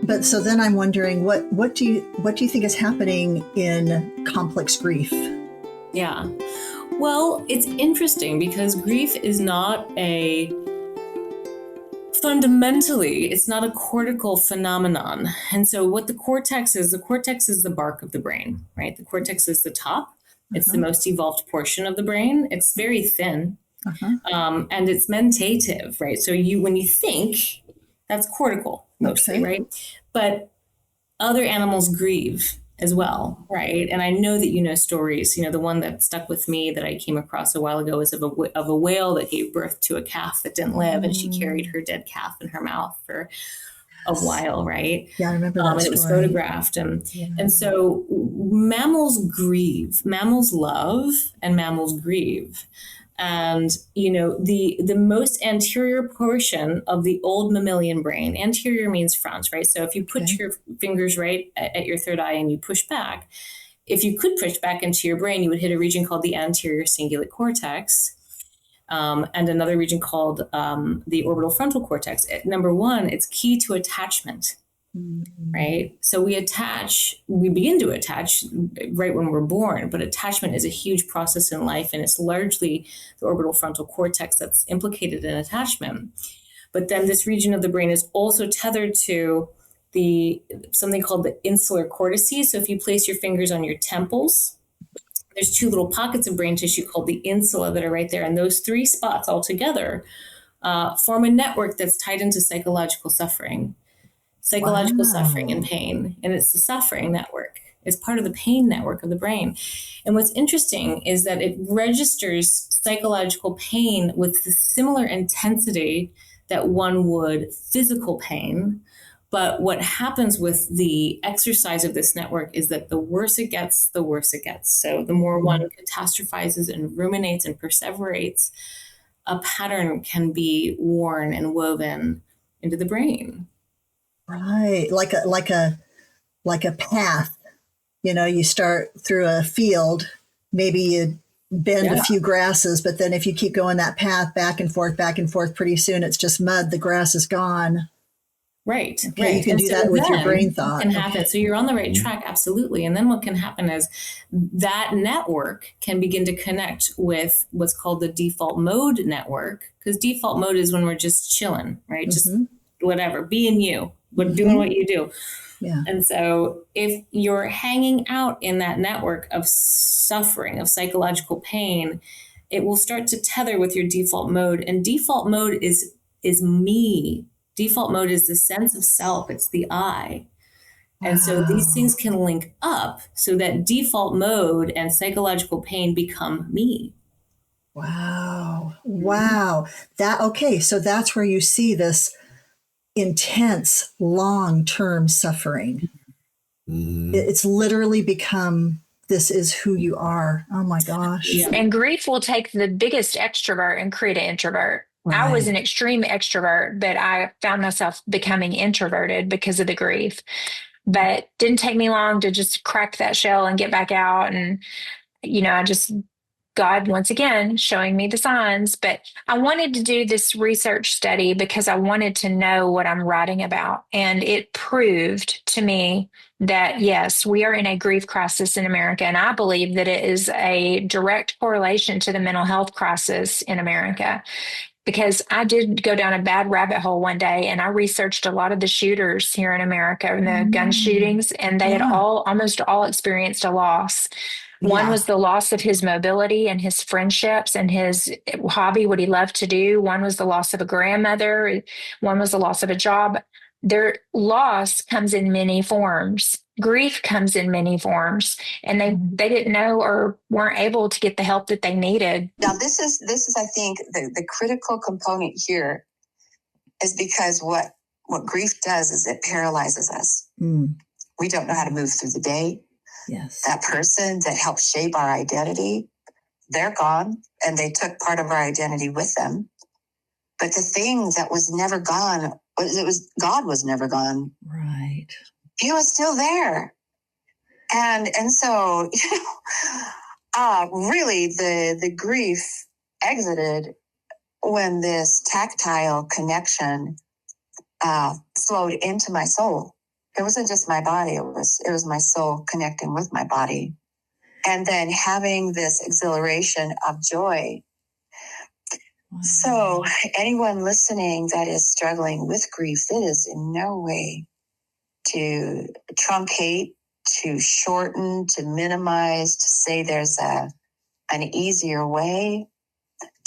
But so then I'm wondering, what do you think is happening in complex grief? Yeah. Well, it's interesting because grief is not fundamentally, it's not a cortical phenomenon. And so what the cortex is the bark of the brain, right? The cortex is the top. It's the most evolved portion of the brain. It's very thin. And it's mentative, right? So when you think, that's cortical mostly, right? But other animals grieve as well, right? And I know that you know stories. The one that stuck with me that I came across a while ago is of a whale that gave birth to a calf that didn't live, and she carried her dead calf in her mouth for a while, right? Yeah, I remember that and it was photographed, and so mammals grieve, mammals love, and mammals grieve. And, the most anterior portion of the old mammalian brain, anterior means front, right? So if you put your fingers right at your third eye and you push back, if you could push back into your brain, you would hit a region called the anterior cingulate cortex, and another region called the orbital frontal cortex. Number one, it's key to attachment. Right. So we begin to attach right when we're born, but attachment is a huge process in life, and it's largely the orbital frontal cortex that's implicated in attachment. But then this region of the brain is also tethered to something called the insular cortices. So if you place your fingers on your temples, there's two little pockets of brain tissue called the insula that are right there. And those three spots all together form a network that's tied into psychological suffering and pain. And it's the suffering network. It's part of the pain network of the brain. And what's interesting is that it registers psychological pain with the similar intensity that one would physical pain. But what happens with the exercise of this network is that the worse it gets, the worse it gets. So the more one catastrophizes and ruminates and perseverates, a pattern can be worn and woven into the brain. Right. Like a path. You start through a field, maybe you bend a few grasses, but then if you keep going that path back and forth, pretty soon it's just mud. The grass is gone. Right. Okay, right. You can do that with your brain thought. What can happen? So you're on the right track. Absolutely. And then what can happen is that network can begin to connect with what's called the default mode network, because default mode is when we're just chilling, right? Just whatever, being you, doing what you do. Yeah. And so if you're hanging out in that network of suffering, of psychological pain, it will start to tether with your default mode. And default mode is me. Default mode is the sense of self. It's the I. And so these things can link up so that default mode and psychological pain become me. Wow. So that's where you see this intense, long-term suffering. It's literally become, this is who you are. Oh my gosh. Yeah. And grief will take the biggest extrovert and create an introvert. Right. I was an extreme extrovert, but I found myself becoming introverted because of the grief. But didn't take me long to just crack that shell and get back out. And, God, once again, showing me the signs. But I wanted to do this research study because I wanted to know what I'm writing about. And it proved to me that, yes, we are in a grief crisis in America. And I believe that it is a direct correlation to the mental health crisis in America. Because I did go down a bad rabbit hole one day, and I researched a lot of the shooters here in America and the gun shootings, and they had almost all experienced a loss. One was the loss of his mobility and his friendships and his hobby, what he loved to do. One was the loss of a grandmother. One was the loss of a job. Their loss comes in many forms. Grief comes in many forms, and they didn't know or weren't able to get the help that they needed. Now, this is I think the critical component here is because what grief does is it paralyzes us. We don't know how to move through the day. Yes. That person that helped shape our identity, they're gone, and they took part of our identity with them. But the thing that was never gone, God was never gone. Right. He was still there. And so, really the grief exited when this tactile connection flowed into my soul. It wasn't just my body. It was my soul connecting with my body. And then having this exhilaration of joy. So anyone listening that is struggling with grief, it is in no way to truncate, to shorten, to minimize, to say there's an easier way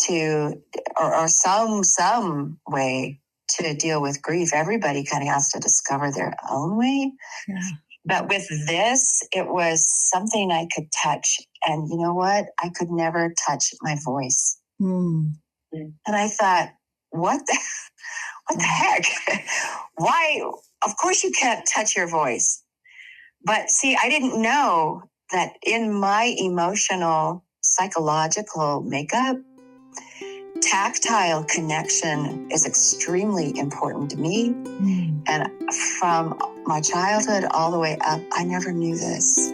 to, or some way to deal with grief. Everybody kind of has to discover their own way. Yeah. But with this, it was something I could touch. And you know what? I could never touch my voice. Mm. And I thought, what the heck? Why? Of course you can't touch your voice. But see, I didn't know that in my emotional, psychological makeup, tactile connection is extremely important to me. Mm. And from my childhood all the way up, I never knew this.